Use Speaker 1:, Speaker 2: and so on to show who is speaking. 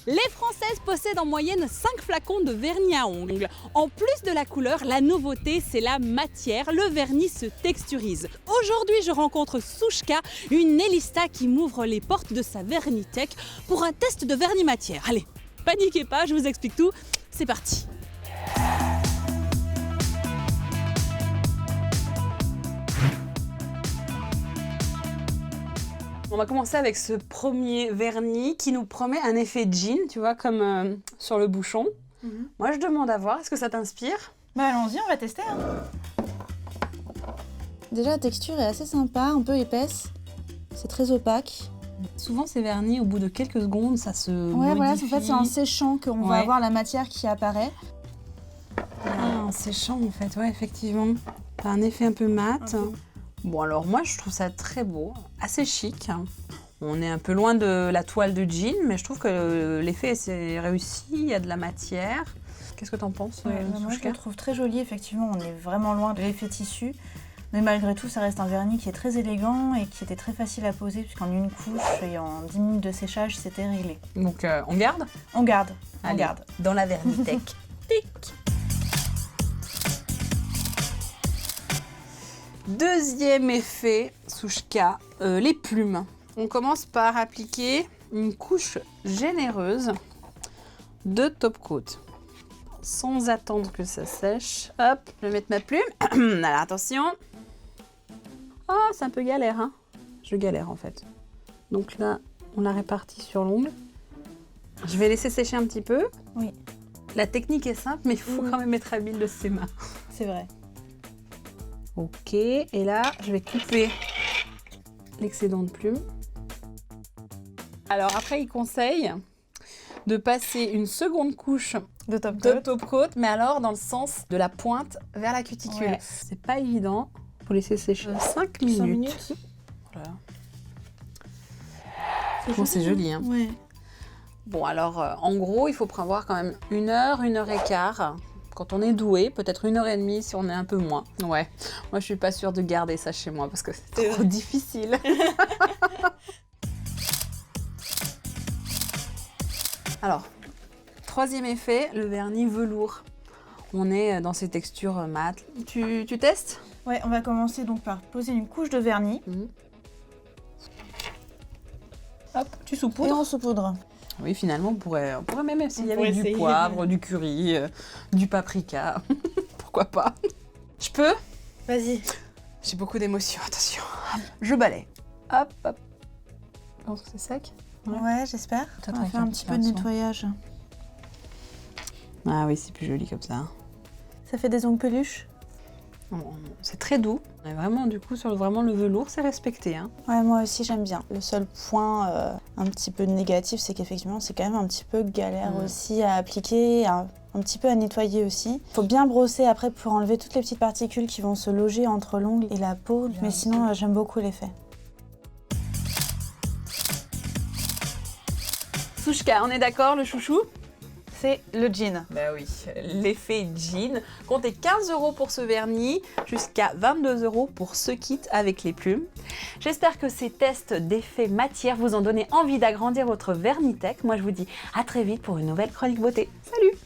Speaker 1: Les Françaises possèdent en moyenne 5 flacons de vernis à ongles. En plus de la couleur, la nouveauté, c'est la matière. Le vernis se texturise. Aujourd'hui, je rencontre Souchka, une nélista qui m'ouvre les portes de sa Vernitech pour un test de vernis matière. Allez, paniquez pas, je vous explique tout. C'est parti. On va commencer avec ce premier vernis qui nous promet un effet jean, tu vois, comme sur le bouchon. Moi, je demande à voir, est-ce que ça t'inspire?
Speaker 2: Bah allons-y, on va tester. Hein.
Speaker 3: Déjà, la texture est assez sympa, un peu épaisse. C'est très opaque.
Speaker 1: Souvent, ces vernis, au bout de quelques secondes, ça se modifie.
Speaker 3: Voilà, en fait, c'est en séchant qu'on va avoir la matière qui apparaît.
Speaker 1: En séchant, en fait, ouais, effectivement. T'as un effet un peu mat. Bon, alors moi, je trouve ça très beau, assez chic. On est un peu loin de la toile de jean, mais je trouve que l'effet est réussi, il y a de la matière. Qu'est-ce que t'en penses,
Speaker 2: moi, je le trouve très joli, effectivement. On est vraiment loin de l'effet tissu. Mais malgré tout, ça reste un vernis qui est très élégant et qui était très facile à poser, puisqu'en une couche et en 10 minutes de séchage, c'était réglé.
Speaker 1: Donc, on garde?
Speaker 2: On garde, on
Speaker 1: Allez,
Speaker 2: garde.
Speaker 1: Dans la Vernitech. Tic. Deuxième effet, Souchka, les plumes. On commence par appliquer une couche généreuse de top coat. Sans attendre que ça sèche. Hop, je vais mettre ma plume. Alors attention. Oh, c'est un peu galère, hein. Je galère en fait. Donc là, on la répartit sur l'ongle. Je vais laisser sécher un petit peu.
Speaker 2: Oui.
Speaker 1: La technique est simple, mais il faut quand même être habile de ses mains.
Speaker 2: C'est vrai.
Speaker 1: Ok, et là, je vais couper l'excédent de plume. Alors après, il conseille de passer une seconde couche
Speaker 2: De top
Speaker 1: de
Speaker 2: coat.
Speaker 1: top coat, mais alors dans le sens de la pointe vers la cuticule.
Speaker 2: Ouais.
Speaker 1: C'est pas évident. Faut laisser sécher 5 minutes.
Speaker 2: 5 minutes.
Speaker 1: Voilà. Bon, c'est joli, hein.
Speaker 2: Ouais.
Speaker 1: Bon, alors, en gros, il faut prévoir quand même 1 heure, 1 heure et quart. Quand on est doué, peut-être 1 heure et demie si on est un peu moins. Ouais, moi je suis pas sûre de garder ça chez moi parce que c'est trop difficile. Alors, troisième effet, le vernis velours. On est dans ces textures mat. Tu testes?
Speaker 2: Ouais, on va commencer donc par poser une couche de vernis.
Speaker 1: Hop, tu
Speaker 3: Et
Speaker 1: saupoudres.
Speaker 3: on saupoudre.
Speaker 1: Oui, finalement, on pourrait même essayer avec
Speaker 2: pourrait
Speaker 1: du
Speaker 2: essayer.
Speaker 1: poivre, du curry, du paprika. Pourquoi pas? Je peux?
Speaker 2: Vas-y.
Speaker 1: J'ai beaucoup d'émotions, attention. Je balaye. Hop, hop. Je pense que c'est sec.
Speaker 2: Ouais, j'espère.
Speaker 1: Peut-être
Speaker 2: On va
Speaker 1: avec
Speaker 2: faire
Speaker 1: un
Speaker 2: un
Speaker 1: petit
Speaker 2: petit peu de
Speaker 1: pinceau.
Speaker 2: nettoyage.
Speaker 1: Ah oui, c'est plus joli comme ça.
Speaker 2: Ça fait des ongles peluches.
Speaker 1: C'est très doux. On est vraiment, du coup, sur vraiment le velours, c'est respecté. Hein.
Speaker 3: Ouais, moi aussi j'aime bien. Le seul point un petit peu négatif, c'est qu'effectivement c'est quand même un petit peu galère aussi à appliquer, un petit peu à nettoyer aussi. Faut bien brosser après pour enlever toutes les petites particules qui vont se loger entre l'ongle et la peau. Mais sinon j'aime beaucoup l'effet.
Speaker 1: Souchka, on est d'accord, le chouchou?
Speaker 2: C'est le jean.
Speaker 1: Ben oui, l'effet jean. Comptez 15 € pour ce vernis, jusqu'à 22 € pour ce kit avec les plumes. J'espère que ces tests d'effet matière vous ont donné envie d'agrandir votre Vernitech. Moi, je vous dis à très vite pour une nouvelle chronique beauté. Salut!